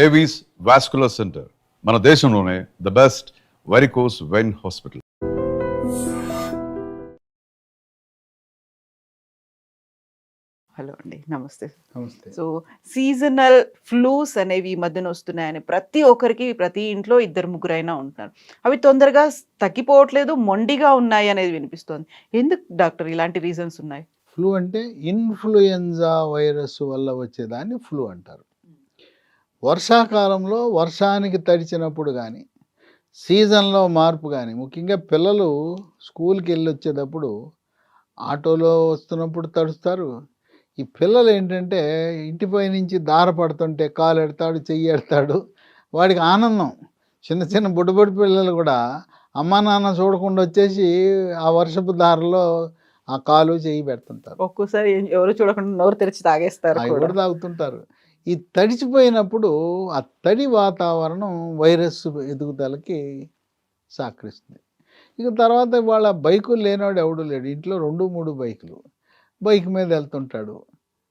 Avis vascular centre మన దేశంలోనే the best varicose vein hospital. Hello అండి, నమస్తే. నమస్తే. సో సీజనల్ ఫ్లూస్ అనేవి ఈ మధ్యన వస్తున్నాయని ప్రతి ఒక్కరికి ప్రతి ఇంట్లో ఇద్దరు ముగ్గురైనా ఉంటున్నారు. అవి తొందరగా తగ్గిపోవట్లేదు, మొండిగా ఉన్నాయి అనేది వినిపిస్తోంది. ఎందుకు డాక్టర్ ఇలాంటి రీజన్స్ ఉన్నాయి? ఫ్లూ అంటే ఇన్ఫ్లుయెంజా వైరస్ వల్ల వచ్చేదాన్ని ఫ్లూ అంటారు. వర్షాకాలంలో వర్షానికి తడిచినప్పుడు కానీ, సీజన్లో మార్పు కానీ, ముఖ్యంగా పిల్లలు స్కూల్కి వెళ్ళి వచ్చేటప్పుడు ఆటోలో వస్తున్నప్పుడు తడుస్తారు. ఈ పిల్లలు ఏంటంటే ఇంటిపై నుంచి దార పడుతుంటే కాలు ఎడతాడు, చెయ్యి ఎడతాడు, వాడికి ఆనందం. చిన్న చిన్న బుడ్డబుడ్డి పిల్లలు కూడా అమ్మా నాన్న చూడకుండా వచ్చేసి ఆ వర్షపు దారిలో ఆ కాలు చెయ్యి పెడుతుంటారు. ఒక్కోసారి ఎవరు చూడకుండా నోరు తెరిచి తాగేస్తారు అవి కూడా. కూడా తాగుతుంటారు. ఈ తడిచిపోయినప్పుడు ఆ తడి వాతావరణం వైరస్ ఎదుగుదలకి సహకరిస్తుంది. ఇక తర్వాత వాళ్ళ బైకులు లేనివాడు ఎవడు లేడు. ఇంట్లో 2-3 బైకులు, బైక్ మీద వెళ్తుంటాడు.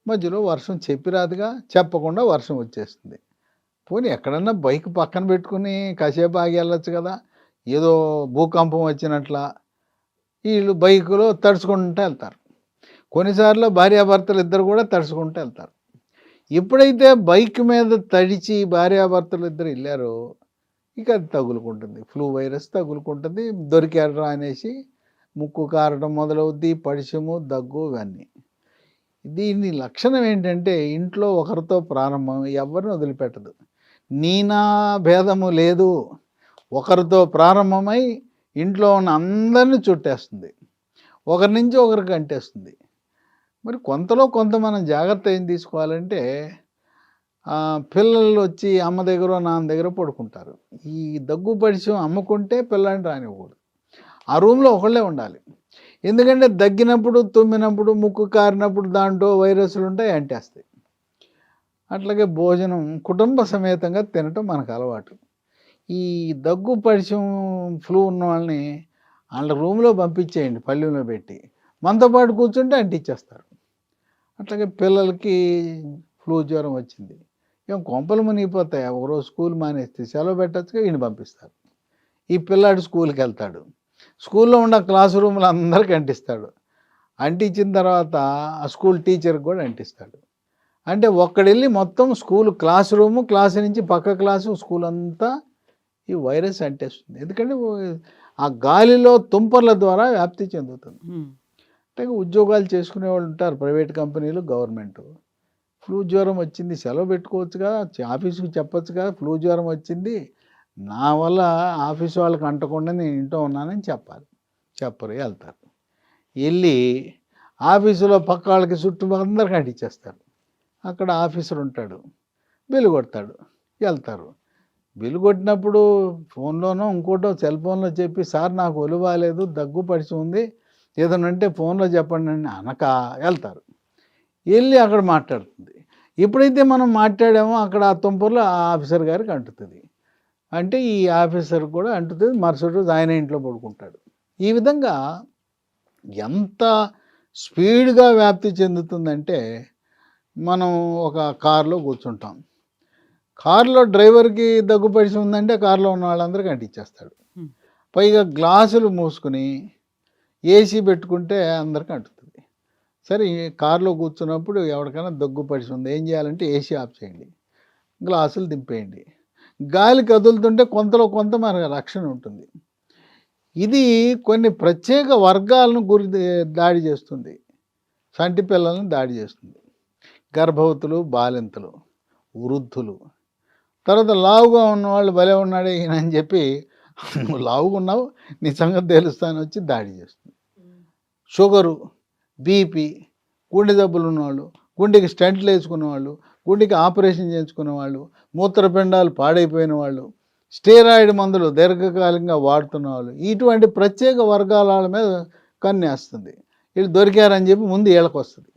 మధ్యలో వర్షం చెప్పిరాదుగా, చెప్పకుండా వర్షం వచ్చేస్తుంది. పోనీ ఎక్కడన్నా బైక్ పక్కన పెట్టుకుని కాసేపు ఆగి వెళ్ళొచ్చు కదా, ఏదో భూకంపం వచ్చినట్లా వీళ్ళు బైకులో తడుచుకుంటూ వెళ్తారు. కొన్నిసార్లు భార్యాభర్తలు ఇద్దరు కూడా తడుచుకుంటూ వెళ్తారు. ఎప్పుడైతే బైక్ మీద తడిచి భార్యాభర్తలు ఇద్దరు వెళ్ళారో ఇక అది తగులుకుంటుంది, ఫ్లూ వైరస్ తగులుకుంటుంది. దొరికారా అనేసి ముక్కు కారడం మొదలవుద్ది, పడిశము, దగ్గు, ఇవన్నీ. దీని లక్షణం ఏంటంటే ఇంట్లో ఒకరితో ప్రారంభం, ఎవరిని వదిలిపెట్టదు. నీనా భేదము లేదు, ఒకరితో ప్రారంభమై ఇంట్లో ఉన్న అందరినీ చుట్టేస్తుంది, ఒకరి నుంచి ఒకరికి అంటేస్తుంది. మరి కొంతలో కొంత మనం జాగ్రత్త ఏం తీసుకోవాలంటే, పిల్లలు వచ్చి అమ్మ దగ్గర నాన్న దగ్గర పడుకుంటారు. ఈ దగ్గు పడిశం అమ్ముకుంటే పిల్లని రానివ్వకూడదు. ఆ రూమ్లో ఒకళ్ళే ఉండాలి. ఎందుకంటే దగ్గినప్పుడు, తుమ్మినప్పుడు, ముక్కు కారినప్పుడు దాంట్లో వైరస్లు ఉంటాయి, అంటేస్తాయి. అట్లాగే భోజనం కుటుంబ సమేతంగా తినటం మనకు అలవాటు. ఈ దగ్గు పడిశం ఫ్లూ ఉన్న వాళ్ళని వాళ్ళ రూమ్లో పంపించేయండి, పళ్ళెంలో పెట్టి. మనతో పాటు కూర్చుంటే అంటించేస్తారు. అట్లాగే పిల్లలకి ఫ్లూ జ్వరం వచ్చింది, ఏం కొంపలు మునిగిపోతాయి. ఒకరోజు స్కూల్ మానేస్తే సెలవు పెట్టచ్చుగా ఈయన పంపిస్తారు. ఈ పిల్లాడు స్కూల్కి వెళ్తాడు, స్కూల్లో ఉన్న క్లాస్ రూమ్లో అందరికీ అంటిస్తాడు. అంటించిన తర్వాత ఆ స్కూల్ టీచర్కి కూడా అంటిస్తాడు. అంటే ఒక్కడెళ్ళి మొత్తం స్కూల్ క్లాస్ రూము, క్లాస్ నుంచి పక్క క్లాసు, స్కూల్ అంతా ఈ వైరస్ అంటేస్తుంది. ఎందుకంటే ఆ గాలిలో తుంపర్ల ద్వారా వ్యాప్తి చెందుతుంది. అంటే ఉద్యోగాలు చేసుకునే వాళ్ళు ఉంటారు, ప్రైవేట్ కంపెనీలు, గవర్నమెంట్. ఫ్లూ జ్వరం వచ్చింది, సెలవు పెట్టుకోవచ్చుగా, ఆఫీసుకి చెప్పొచ్చుగా, ఫ్లూ జ్వరం వచ్చింది, నా వల్ల ఆఫీస్ వాళ్ళకి అంటకుండా నేను ఇంట్లో ఉన్నానని చెప్పాలి. చెప్పరు, వెళ్తారు. వెళ్ళి ఆఫీసులో పక్క వాళ్ళకి చుట్టూ అందరికి అంటించేస్తారు. అక్కడ ఆఫీసర్ ఉంటాడు, బిల్లు కొడతాడు, వెళ్తారు. బిల్లు కొట్టినప్పుడు ఫోన్లోనో ఇంకోటో సెల్ ఫోన్లో చెప్పి, సార్ నాకు ఒళ్ళు బాగాలేదు, దగ్గు పడిచి ఉంది, ఏదైనా అంటే ఫోన్లో చెప్పండి అని అనక వెళ్తారు. వెళ్ళి అక్కడ మాట్లాడుతుంది. ఎప్పుడైతే మనం మాట్లాడామో అక్కడ ఆ తుంపర్లో ఆ ఆఫీసర్ గారికి అంటుతుంది. అంటే ఈ ఆఫీసర్ కూడా అంటుతుంది, మరుసటి రోజు ఆయన ఇంట్లో పడుకుంటాడు. ఈ విధంగా ఎంత స్పీడ్గా వ్యాప్తి చెందుతుందంటే, మనం ఒక కారులో కూర్చుంటాం, కారులో డ్రైవర్కి దగ్గు పడిచి ఉందంటే కారులో ఉన్న వాళ్ళందరికీ అంటించేస్తాడు. పైగా గ్లాసులు మూసుకుని ఏసీ పెట్టుకుంటే అందరికీ అంటుతుంది. సరే, కారులో కూర్చున్నప్పుడు ఎవరికైనా దగ్గు పడిచి ఉంది, ఏం చేయాలంటే ఏసీ ఆఫ్ చేయండి, గ్లాసులు దింపేయండి. గాలి కదులుతుంటే కొంతలో కొంత మనకు రక్షణ ఉంటుంది. ఇది కొన్ని ప్రత్యేక వర్గాలను దాడి చేస్తుంది. సంటి పిల్లలను దాడి చేస్తుంది, గర్భవతులు, బాలింతలు, వృద్ధులు. తర్వాత లావుగా ఉన్నవాళ్ళు భలే ఉన్నాడే ఈయన అని చెప్పి, నువ్వు లావుగా ఉన్నావు నీ సంగతి తెలుస్తాను వచ్చి దాడి చేస్తుంది. షుగరు, బీపీ, గుండె జబ్బులు ఉన్నవాళ్ళు, గుండెకి స్టెంట్లు వేసుకున్నవాళ్ళు, గుండెకి ఆపరేషన్ చేయించుకునే వాళ్ళు, మూత్రపిండాలు పాడైపోయిన వాళ్ళు, స్టెరాయిడ్ మందులు దీర్ఘకాలికంగా వాడుతున్న వాళ్ళు, ఇటువంటి ప్రత్యేక వర్గాల మీద కన్నేస్తుంది. వీళ్ళు దొరికారని చెప్పి ముందు వీళ్ళకి వస్తుంది,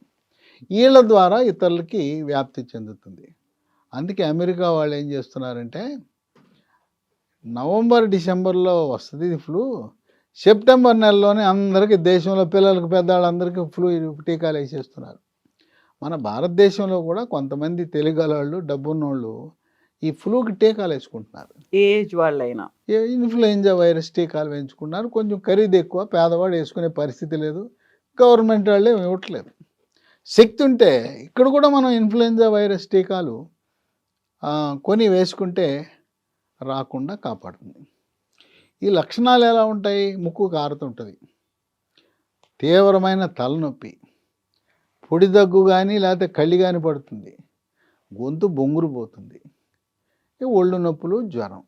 వీళ్ళ ద్వారా ఇతరులకి వ్యాప్తి చెందుతుంది. అందుకే అమెరికా వాళ్ళు ఏం చేస్తున్నారంటే, నవంబర్ డిసెంబర్లో వస్తుంది ఇది ఫ్లూ, సెప్టెంబర్ నెలలోనే అందరికీ దేశంలో పిల్లలకు పెద్దవాళ్ళందరికీ ఫ్లూ టీకాలు వేసేస్తున్నారు. మన భారతదేశంలో కూడా కొంతమంది తెలుగు వాళ్ళు, డబ్బున్నోళ్ళు ఈ ఫ్లూకి టీకాలు వేసుకుంటున్నారు. ఏజ్ వాళ్ళైనా. ఇన్ఫ్లుయెంజా వైరస్ టీకాలు వేయించుకున్నారు. కొంచెం ఖరీదు ఎక్కువ, పేదవాడు వేసుకునే పరిస్థితి లేదు, గవర్నమెంట్ వాళ్ళే ఇవ్వట్లేదు. శక్తి ఉంటే ఇక్కడ కూడా మనం ఇన్ఫ్లుయెంజా వైరస్ టీకాలు కొని వేసుకుంటే రాకుండా కాపాడుతుంది. ఈ లక్షణాలు ఎలా ఉంటాయి? ముక్కు కారుతుంటుంది, తీవ్రమైన తలనొప్పి, పొడి దగ్గు కానీ లేకపోతే కళ్ళి కానీ పడుతుంది, గొంతు బొంగురు పోతుంది, ఒళ్ళు నొప్పులు, జ్వరం.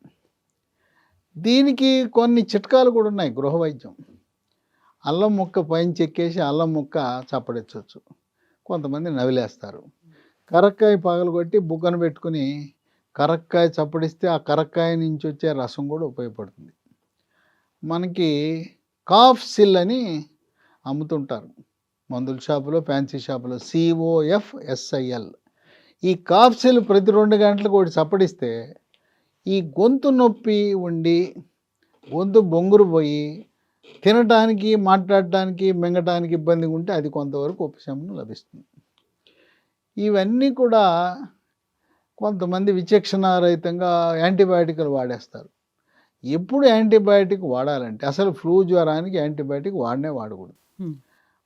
దీనికి కొన్ని చిట్కాలు కూడా ఉన్నాయి. గృహ వైద్యం. అల్లం ముక్క పైన చెక్కేసి అల్లం ముక్క చప్పడించవచ్చు. కొంతమంది నవిలేస్తారు. కరక్కాయ పగలగొట్టి బుగ్గన పెట్టుకుని కరక్కాయ చప్పడిస్తే ఆ కరక్కాయ నుంచి వచ్చే రసం కూడా ఉపయోగపడుతుంది. మనకి కాఫ్ సిల్ అని అమ్ముతుంటారు మందుల షాపులో, ఫ్యాన్సీ షాపులో, COFSIL. ఈ కాఫ్ సిల్ ప్రతి 2 గంటలకు ఒకటి చప్పడిస్తే ఈ గొంతు నొప్పి ఉండి గొంతు బొంగురు పోయి తినటానికి, మాట్లాడటానికి, మింగటానికి ఇబ్బందిగా ఉంటే అది కొంతవరకు ఉపశమనం లభిస్తుంది. ఇవన్నీ కూడా కొంతమంది విచక్షణారహితంగా యాంటీబయాటిక్లు వాడేస్తారు. ఎప్పుడు యాంటీబయాటిక్ వాడాలంటే అసలు ఫ్లూ జ్వరానికి యాంటీబయాటిక్ వాడకూడదు.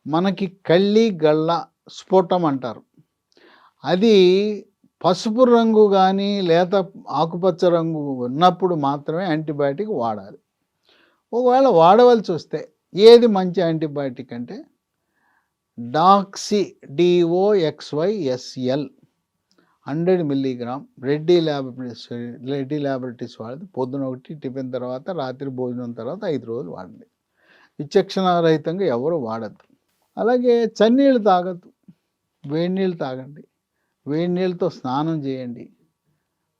మనకి కళ్ళి గళ్ళ స్ఫోటం అంటారు. అది పసుపు రంగు కానీ లేత ఆకుపచ్చ రంగు ఉన్నప్పుడు మాత్రమే యాంటీబయాటిక్ వాడాలి. ఒకవేళ వాడవలసి వస్తే ఏది మంచి యాంటీబయాటిక్ అంటే DOXYSL 100 మిల్లీగ్రామ్ రెడ్డి ల్యాబొరేటరీస్ వాడదు. పొద్దున ఒకటి టిఫిన్ తర్వాత, రాత్రి భోజనం తర్వాత 5 రోజులు వాడండి. విచక్షణారహితంగా ఎవరు వాడద్దు. అలాగే చన్నీళ్ళు తాగద్దు, వేడి నీళ్ళు తాగండి, వేడి నీళ్ళతో స్నానం చేయండి.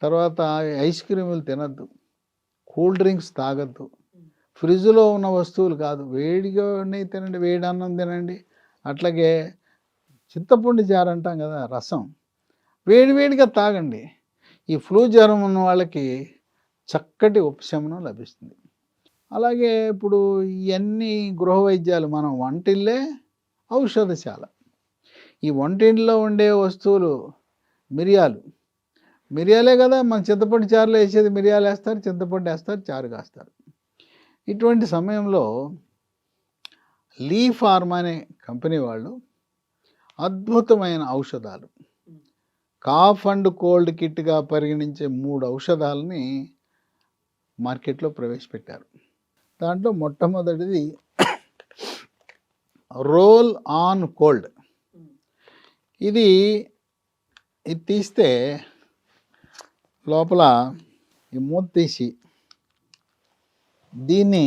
తర్వాత ఐస్ క్రీములు తినద్దు, కూల్ డ్రింక్స్ తాగద్దు, ఫ్రిడ్జ్లో ఉన్న వస్తువులు కాదు, వేడిగా తినండి, వేడి అన్నం తినండి. అట్లాగే చింతపండు జారు అంటాం కదా, రసం వేడివేడిగా తాగండి. ఈ ఫ్లూ జ్వరం ఉన్న వాళ్ళకి చక్కటి ఉపశమనం లభిస్తుంది. అలాగే ఇప్పుడు ఇవన్నీ గృహ వైద్యాలు. మనం వంటిల్లే ఔషధశాల. ఈ వంటింట్లో ఉండే వస్తువులు మిరియాలే కదా. మన చింతపండు చారులో వేసేది మిరియాలు వేస్తారు, చింతపండు వేస్తారు, చారు కాస్తారు. ఇటువంటి సమయంలో లీ ఫార్మా అనే కంపెనీ వాళ్ళు అద్భుతమైన ఔషధాలు, కాఫ్ అండ్ కోల్డ్ కిట్గా పరిగణించే 3 ఔషధాలని మార్కెట్లో ప్రవేశపెట్టారు. దాంట్లో మొట్టమొదటిది రోల్ ఆన్ కోల్డ్. ఇది తీస్తే లోపల ఈ మూత తీసి దీన్ని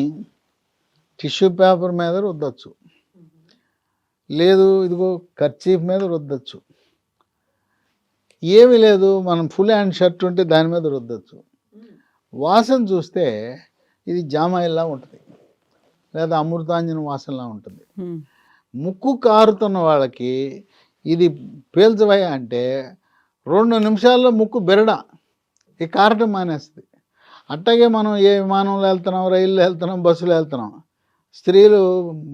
టిష్యూ పేపర్ మీద రుద్దచ్చు, లేదు ఇదిగో కర్చీఫ్ మీద రుద్దచ్చు, ఏమీ లేదు మనం ఫుల్ హ్యాండ్ షర్ట్ ఉంటే దాని మీద రుద్దచ్చు. వాసన చూస్తే ఇది జామాయిల్లా ఉంటుంది, లేదా అమృతాంజన వాసనలా ఉంటుంది. ముక్కు కారుతున్న వాళ్ళకి ఇది పీల్చవయ్యా అంటే 2 నిమిషాల్లో ముక్కు బెరడ ఈ కారటం మానేస్తుంది. అట్లాగే మనం ఏ విమానంలో వెళ్తున్నాం, రైల్లో వెళ్తున్నాం, బస్సులో వెళ్తున్నాం, స్త్రీలు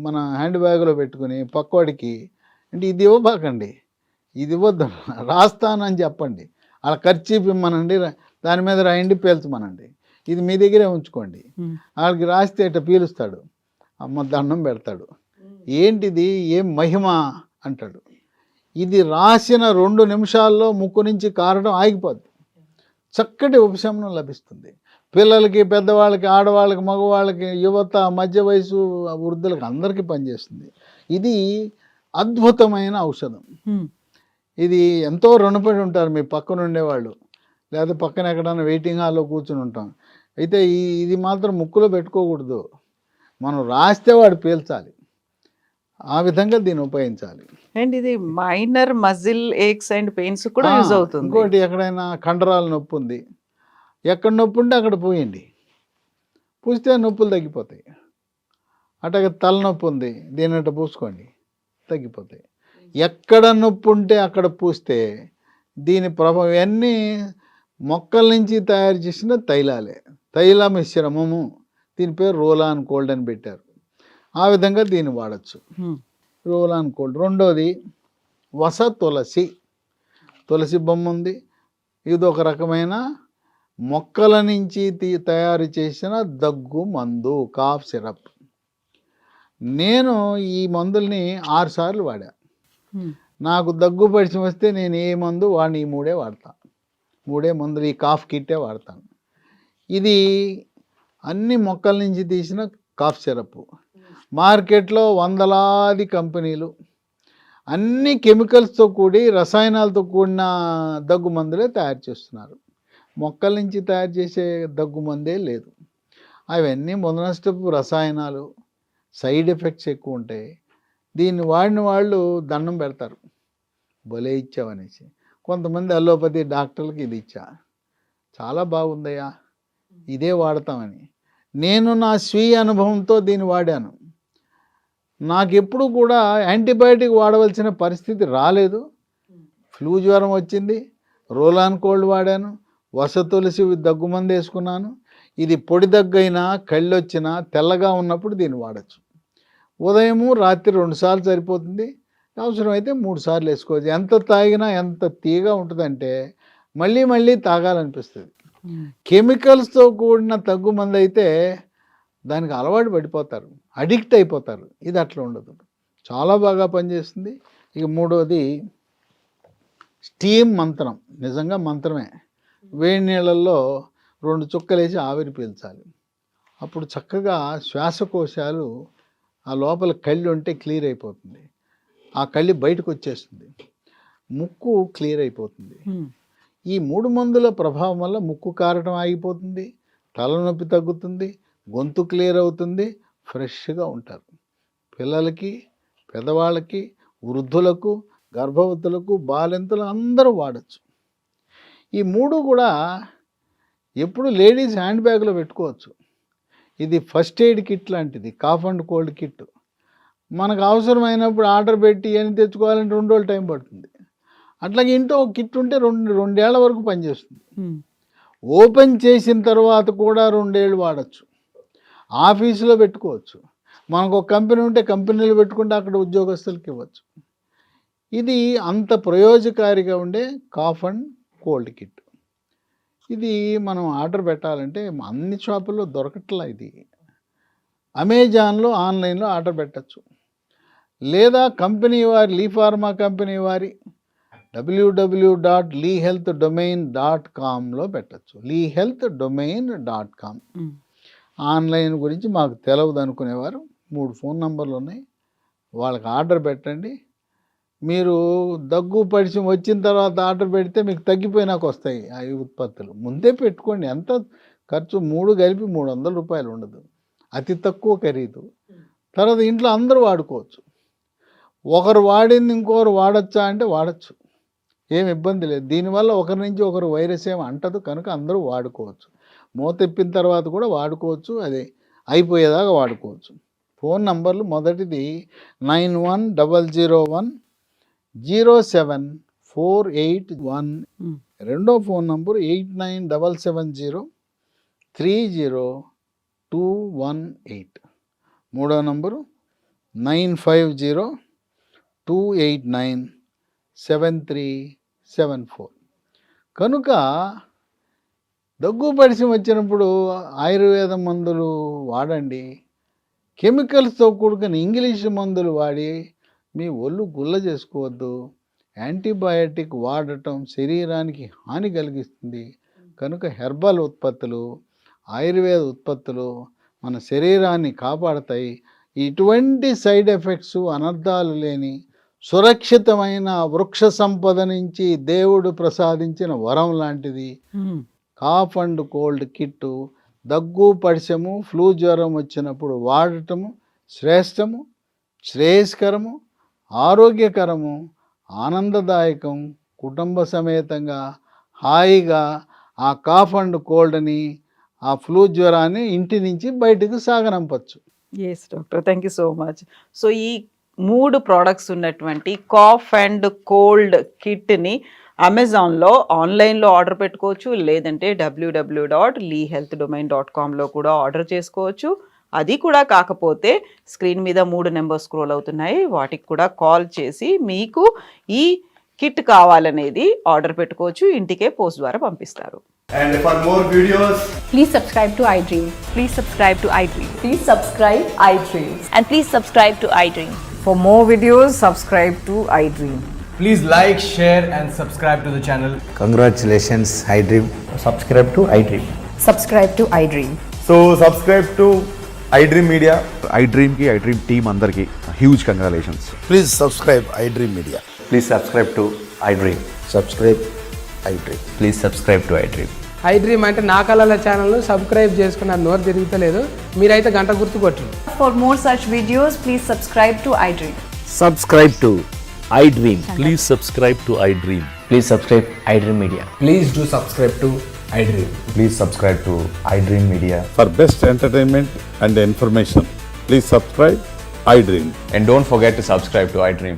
మన హ్యాండ్ బ్యాగ్లో పెట్టుకుని పక్కవాడికి అంటే ఇది ఇవ్వబాకండి, ఇది ఇవ్వద్దు, రాస్తానని చెప్పండి, అలా ఖర్చు ఇమ్మనండి, దాని మీద రాయండి, పీల్చమనండి, ఇది మీ దగ్గరే ఉంచుకోండి. వాళ్ళకి రాస్తే ఇట్లా పీలుస్తాడు, అమ్మ దండం పెడతాడు, ఏంటిది ఏం మహిమ అంటాడు. ఇది రాసిన 2 నిమిషాల్లో ముక్కు నుంచి కారడం ఆగిపోద్ది, చక్కటి ఉపశమనం లభిస్తుంది. పిల్లలకి, పెద్దవాళ్ళకి, ఆడవాళ్ళకి, మగవాళ్ళకి, యువత, మధ్య వయసు, వృద్ధులకి అందరికీ పనిచేస్తుంది. ఇది అద్భుతమైన ఔషధం. ఇది ఎంతో రుణపడి ఉంటారు మీ పక్కన ఉండేవాళ్ళు, లేదా పక్కన ఎక్కడైనా వెయిటింగ్ హాల్లో కూర్చుని ఉంటాం. అయితే ఇది మాత్రం ముక్కులో పెట్టుకోకూడదు, మనం రాస్తే వాడు పీల్చాలి, ఆ విధంగా దీన్ని ఉపయోగించాలి. అండ్ ఇది minor muscle aches and pains కూడా యూజ్ అవుతుంది. ఇంకోటి ఎక్కడైనా కండరాల నొప్పి ఉంది, ఎక్కడ నొప్పి ఉంటే అక్కడ పూయండి, పూస్తే నొప్పులు తగ్గిపోతాయి. అట్లాగే తలనొప్పి ఉంది, దీనిట పూసుకోండి, తగ్గిపోతాయి. ఎక్కడ నొప్పి ఉంటే అక్కడ పూస్తే దీని ప్రభావం ఇవన్నీ మొక్కల నుంచి తయారు చేసిన తైలాలే, తైల మిశ్రమము. దీని పేరు రోల్ ఆన్ కోల్డ్ అని పెట్టారు. ఆ విధంగా దీన్ని వాడచ్చు, రోల్ ఆన్ కోల్డ్. రెండోది తులసి బొమ్మ ఉంది. ఇది ఒక రకమైన మొక్కల నుంచి తయారు చేసిన దగ్గు మందు కాఫ్ సిరప్. నేను ఈ మందుల్ని 6 సార్లు వాడా. నాకు దగ్గు పరిచయం వస్తే నేను ఏ మందు వాడిని ఈ 3 వాడతా. 3 మందులు ఈ కాఫ్ కిట్టే వాడతాను. ఇది అన్ని మొక్కల నుంచి తీసిన కాఫ్ సిరప్. మార్కెట్లో వందలాది కంపెనీలు అన్ని కెమికల్స్తో కూడి రసాయనాలతో కూడిన దగ్గు మందులే తయారు చేస్తున్నారు. మొక్కల నుంచి తయారు చేసే దగ్గు మందే లేదు. అవన్నీ మొదనష్టపు రసాయనాలు, సైడ్ ఎఫెక్ట్స్ ఎక్కువ ఉంటాయి. దీన్ని వాడిన వాళ్ళు దండం పెడతారు, భలే ఇచ్చావనేసి. కొంతమంది అలోపతి డాక్టర్లకి ఇది ఇచ్చా, చాలా బాగుందయ్యా ఇదే వాడతామని. నేను నా స్వీయ అనుభవంతో దీన్ని వాడాను. నాకు ఎప్పుడు కూడా యాంటీబయాటిక్ వాడవలసిన పరిస్థితి రాలేదు. ఫ్లూ జ్వరం వచ్చింది, రోలాన్ కోల్డ్ వాడాను, వసతులసి దగ్గుమంది వేసుకున్నాను. ఇది పొడి దగ్గైనా కళ్ళొచ్చినా తెల్లగా ఉన్నప్పుడు దీన్ని వాడచ్చు. ఉదయము రాత్రి 2 సార్లు సరిపోతుంది, అవసరమైతే 3 సార్లు వేసుకోవచ్చు. ఎంత తాగినా ఎంత తీయగా ఉంటుందంటే మళ్ళీ మళ్ళీ తాగాలనిపిస్తుంది. కెమికల్స్తో కూడిన తగ్గుమంది అయితే దానికి అలవాటు పడిపోతారు, అడిక్ట్ అయిపోతారు. ఇది అట్లా ఉండదు, చాలా బాగా పనిచేస్తుంది. ఇక మూడోది స్టీమ్ మంత్రం. నిజంగా మంత్రమే. వేడి నీళ్ళల్లో 2 చుక్కలు వేసి ఆవిరి పీల్చాలి. అప్పుడు చక్కగా శ్వాసకోశాలు, ఆ లోపల కళ్ళు ఉంటే క్లియర్ అయిపోతుంది, ఆ కళ్ళు బయటకు వచ్చేస్తుంది, ముక్కు క్లియర్ అయిపోతుంది. ఈ 3 మందుల ప్రభావం వల్ల ముక్కు కారటం ఆగిపోతుంది, తలనొప్పి తగ్గుతుంది, గొంతు క్లియర్ అవుతుంది, ఫ్రెష్గా ఉంటారు. పిల్లలకి, పెద్దవాళ్ళకి, వృద్ధులకు, గర్భవతులకు, బాలింతలు అందరూ వాడచ్చు. ఈ 3 కూడా ఎప్పుడు లేడీస్ హ్యాండ్ బ్యాగ్లో పెట్టుకోవచ్చు. ఇది ఫస్ట్ ఎయిడ్ కిట్ లాంటిది, కాఫ్ అండ్ కోల్డ్ కిట్. మనకు అవసరమైనప్పుడు ఆర్డర్ పెట్టి అని తెచ్చుకోవాలంటే 2 రోజులు టైం పడుతుంది. అట్లాగే ఇంట్లో ఒక కిట్ ఉంటే 2 ఏళ్ల వరకు పనిచేస్తుంది. ఓపెన్ చేసిన తర్వాత కూడా 2 ఏళ్ళు వాడచ్చు. ఆఫీసులో పెట్టుకోవచ్చు. మనకు ఒక కంపెనీ ఉంటే కంపెనీలో పెట్టుకుంటే అక్కడ ఉద్యోగస్తులకి ఇవ్వచ్చు. ఇది అంత ప్రయోజకారిగా ఉండే కాఫ్ అండ్ కోల్డ్ కిట్. ఇది మనం ఆర్డర్ పెట్టాలంటే అన్ని షాపుల్లో దొరకట్లా. ఇది అమెజాన్లో, ఆన్లైన్లో ఆర్డర్ పెట్టచ్చు. లేదా కంపెనీ వారి, లీ ఫార్మా కంపెనీ వారి www.leehealthdomain.comలో పెట్టచ్చు. leehealthdomain.com. ఆన్లైన్ గురించి మాకు తెలియదు అనుకునేవారు 3 ఫోన్ నంబర్లు ఉన్నాయి, వాళ్ళకి ఆర్డర్ పెట్టండి. మీరు దగ్గు పరిచయం వచ్చిన తర్వాత ఆర్డర్ పెడితే మీకు తగ్గిపోయినాక వస్తాయి ఆ ఉత్పత్తులు. ముందే పెట్టుకోండి. ఎంత ఖర్చు? 3 కలిపి 300 రూపాయలు ఉండదు, అతి తక్కువ ఖరీదు. తర్వాత ఇంట్లో అందరూ వాడుకోవచ్చు. ఒకరు వాడింది ఇంకొకరు వాడచ్చా అంటే వాడచ్చు, ఏం ఇబ్బంది లేదు. దీనివల్ల ఒకరి నుంచి ఒకరు వైరస్ ఏమి అంటదు కనుక అందరూ వాడుకోవచ్చు. మూతెప్పిన తర్వాత కూడా వాడుకోవచ్చు, అదే అయిపోయేదాకా వాడుకోవచ్చు. ఫోన్ నంబర్లు: మొదటిది 9100107481. రెండో ఫోన్ నంబరు 8977030218. మూడో నంబరు 9502897374. కనుక దగ్గు పరిచయం వచ్చినప్పుడు ఆయుర్వేద మందులు వాడండి. కెమికల్స్తో కూడుకున్న ఇంగ్లీష్ మందులు వాడి మీ ఒళ్ళు గుల్ల చేసుకోవద్దు. యాంటీబయాటిక్ వాడటం శరీరానికి హాని కలిగిస్తుంది. కనుక హెర్బల్ ఉత్పత్తులు, ఆయుర్వేద ఉత్పత్తులు మన శరీరాన్ని కాపాడతాయి. ఇటువంటి సైడ్ ఎఫెక్ట్స్, అనర్థాలు లేని సురక్షితమైన వృక్ష సంపద నుంచి దేవుడు ప్రసాదించిన వరం లాంటిది కాఫ్ అండ్ కోల్డ్ కిట్టు. దగ్గు పరిచయము, ఫ్లూ జ్వరం వచ్చినప్పుడు వాడటము శ్రేష్టము, శ్రేయస్కరము, ఆరోగ్యకరము, ఆనందదాయకం. కుటుంబ సమేతంగా హాయిగా ఆ కాఫ్ అండ్ కోల్డ్ని, ఆ ఫ్లూ జ్వరాన్ని ఇంటి నుంచి బయటకు సాగనంపచ్చు. Yes doctor, thank you so much. So ఈ 3 ప్రోడక్ట్స్ ఉన్నటువంటి కాఫ్ అండ్ కోల్డ్ కిట్ని అమెజాన్లో, ఆన్లైన్లో ఆర్డర్ పెట్టుకోవచ్చు. లేదంటే www.leehealthdomain.comలో కూడా ఆర్డర్ చేసుకోవచ్చు. అది కూడా కాకపోతే స్క్రీన్ మీద 3 నెంబర్స్ స్క్రోల్ అవుతున్నాయి, వాటికి కూడా కాల్ చేసి మీకు ఈ కిట్ కావాలనేది ఆర్డర్ పెట్టుకోవచ్చు. ఇంటికే పోస్ట్ ద్వారా పంపిస్తారు. And for more videos, Please subscribe to iDream. Please subscribe to iDream. Please subscribe iDream. And please subscribe to iDream. For more videos, subscribe to iDream. please like, share, and subscribe to the channel. Congratulations, iDream. Subscribe to iDream. Subscribe to iDream. So subscribe to iDream Media. iDream ki iDream team అందరికి huge congratulations. Please subscribe iDream Media. Please subscribe to iDream. Subscribe iDream. Please subscribe to iDream. iDream అంటే నా కళల channel subscribe చేసుకున్న నోరు తిరుగుతలేదు, మీరైతే గంట గుర్తు కొట్టండి. For more such videos, please subscribe to iDream. Subscribe to iDream. Please subscribe to iDream. Please subscribe iDream Media. Please do subscribe to iDream. Please subscribe to iDream Media. For best entertainment and information, please subscribe iDream. And don't forget to subscribe to iDream.